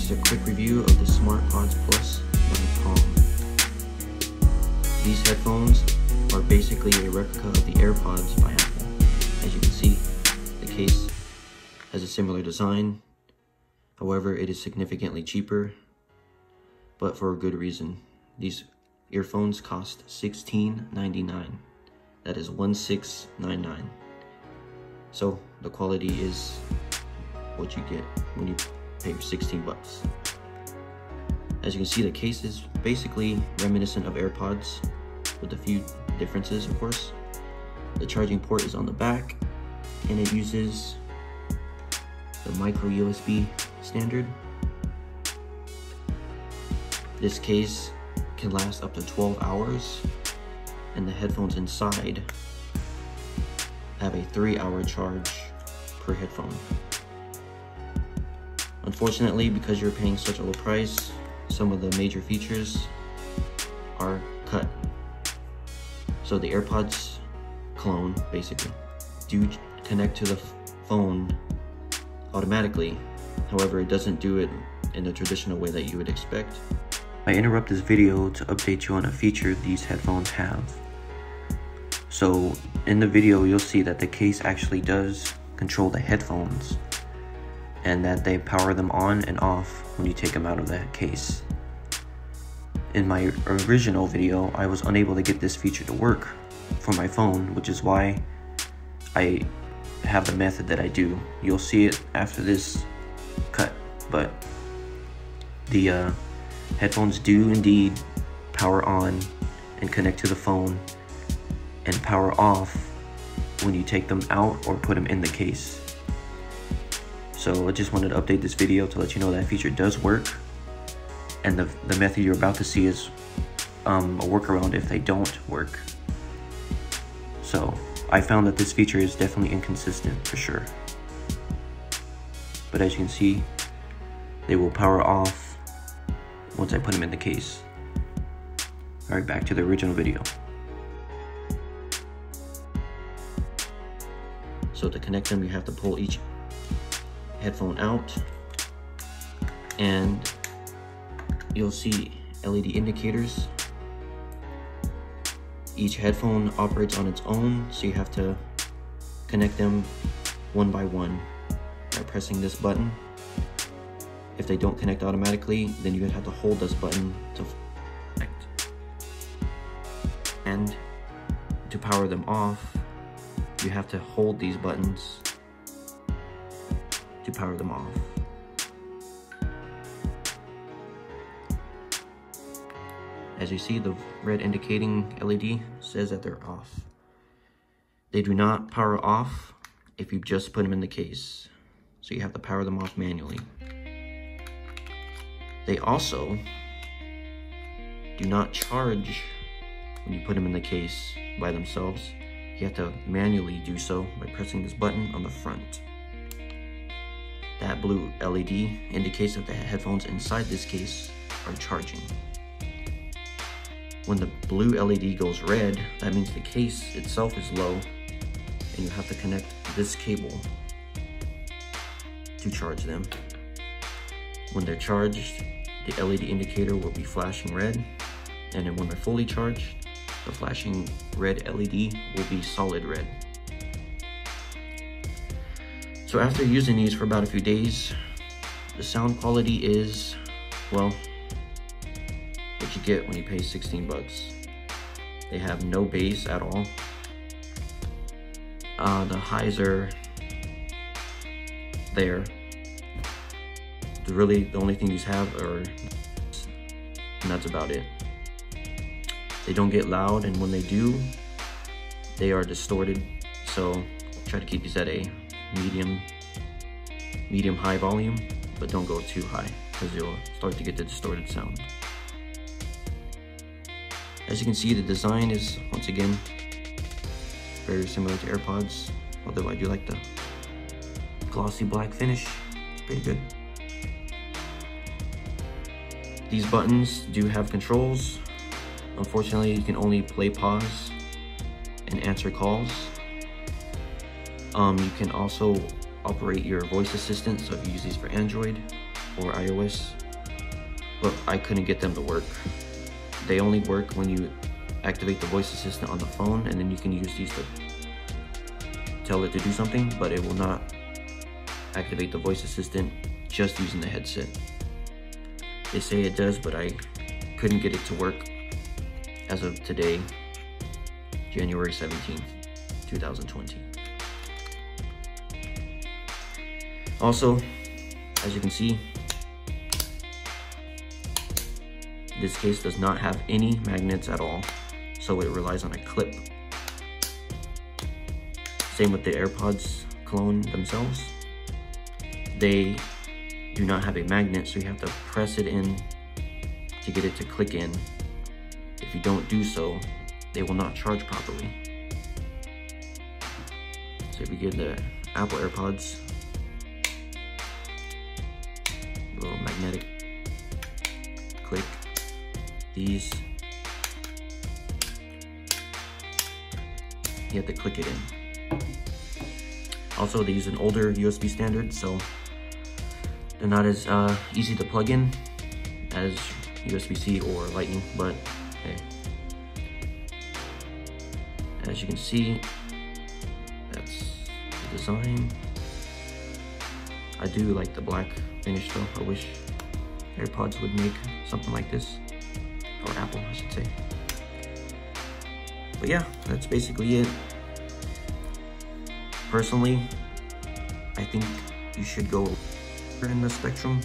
This is a quick review of the Smart Pods Plus by Pom. These headphones are basically a replica of the AirPods by Apple. As you can see, the case has a similar design. However, it is significantly cheaper, but for a good reason. These earphones cost $16.99. That is $16.99. So the quality is what you get when you pay 16 bucks. As you can see, the case is basically reminiscent of AirPods with a few differences, of course. The charging port is on the back and it uses the micro USB standard. This case can last up to 12 hours and the headphones inside have a 3-hour charge per headphone. Unfortunately, because you're paying such a low price, some of the major features are cut. So the AirPods clone, basically, do connect to the phone automatically. However, it doesn't do it in the traditional way that you would expect. I interrupt this video to update you on a feature these headphones have. So in the video, you'll see that the case actually does control the headphones and that they power them on and off when you take them out of the case. In my original video, I was unable to get this feature to work for my phone, which is why I have the method that I do. You'll see it after this cut, but the headphones do indeed power on and connect to the phone and power off when you take them out or put them in the case. So I just wanted to update this video to let you know that feature does work, and the method you're about to see is a workaround if they don't work. So I found that this feature is definitely inconsistent for sure. But as you can see, they will power off once I put them in the case. Alright, back to the original video. So to connect them, you have to pull each headphone out and you'll see LED indicators. Each headphone operates on its own, so you have to connect them one by one by pressing this button. If they don't connect automatically, then you have to hold this button to connect. And to power them off, you have to hold these buttons to power them off. As you see, the red indicating LED says that they're off. They do not power off if you just put them in the case, so you have to power them off manually. They also do not charge when you put them in the case by themselves. You have to manually do so by pressing this button on the front. That blue LED indicates that the headphones inside this case are charging. When the blue LED goes red, that means the case itself is low and you have to connect this cable to charge them. When they're charged, the LED indicator will be flashing red, and then when they're fully charged, the flashing red LED will be solid red. So after using these for about a few days, the sound quality is, well, what you get when you pay 16 bucks. They have no bass at all. The highs are there. Really, the only thing these have are, and that's about it. They don't get loud, and when they do, they are distorted. So try to keep these at a medium high volume, but don't go too high because you'll start to get the distorted sound. As you can see, the design is, once again, very similar to AirPods, although I do like the glossy black finish. Pretty good. These buttons do have controls. Unfortunately, you can only play, pause, and answer calls. You can also operate your voice assistant, so if you use these for Android or iOS, but I couldn't get them to work. They only work when you activate the voice assistant on the phone, and then you can use these to tell it to do something, but it will not activate the voice assistant just using the headset. They say it does, but I couldn't get it to work as of today, January 17th, 2020. Also, as you can see, this case does not have any magnets at all, so it relies on a clip. Same with the AirPods clone themselves. They do not have a magnet, so you have to press it in to get it to click in. If you don't do so, they will not charge properly. So if you get the Apple AirPods, little magnetic click, these, you have to click it in. Also, they use an older USB standard, so they're not as easy to plug in as USB-C or Lightning, but hey. As you can see, that's the design. I do like the black finish though. I wish AirPods would make something like this, or Apple, I should say. But yeah, that's basically it. Personally, I think you should go in the spectrum.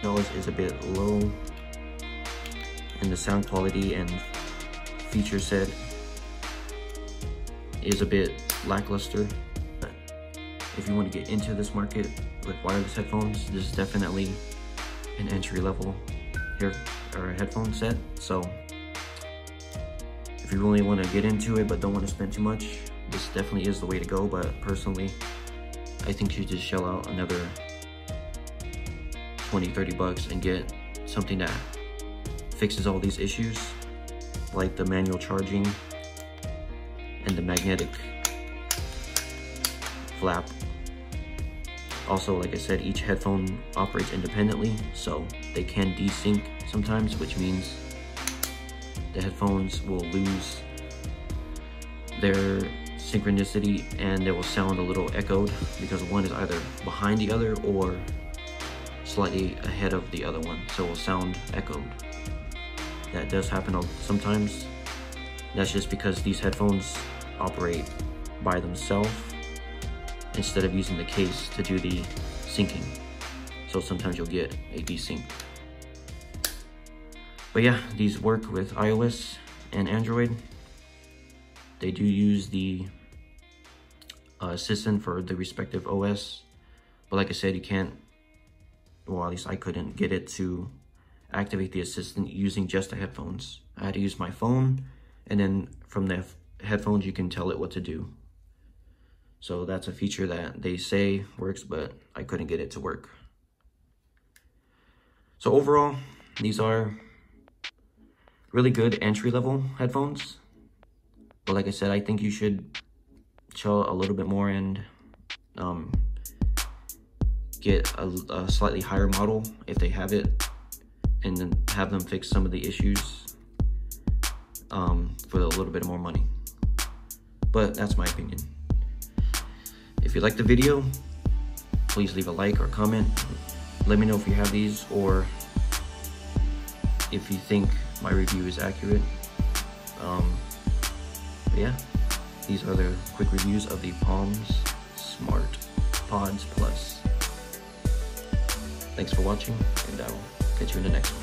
Noise is a bit low, and the sound quality and feature set is a bit lackluster. But if you want to get into this market with wireless headphones, this is definitely an entry-level headphone set. So if you really want to get into it but don't want to spend too much, this definitely is the way to go. But personally, I think you just shell out another 20-30 bucks and get something that fixes all these issues, like the manual charging and the magnetic flap. Also, like I said, each headphone operates independently, so they can desync sometimes, which means the headphones will lose their synchronicity and they will sound a little echoed because one is either behind the other or slightly ahead of the other one, so it will sound echoed. That does happen sometimes. That's just because these headphones operate by themselves instead of using the case to do the syncing. So sometimes you'll get a desync. But yeah, these work with iOS and Android. They do use the assistant for the respective OS. But like I said, you can't, well, at least I couldn't get it to activate the assistant using just the headphones. I had to use my phone, and then from the headphones you can tell it what to do. So that's a feature that they say works, but I couldn't get it to work. So overall, these are really good entry-level headphones. But like I said, I think you should chill a little bit more and get a slightly higher model if they have it, and then have them fix some of the issues for a little bit more money. But that's my opinion. If you liked the video, please leave a like or comment. Let me know if you have these or if you think my review is accurate. But yeah, these are the quick reviews of the Pom Smart Pods Plus. Thanks for watching, and I'll catch you in the next one.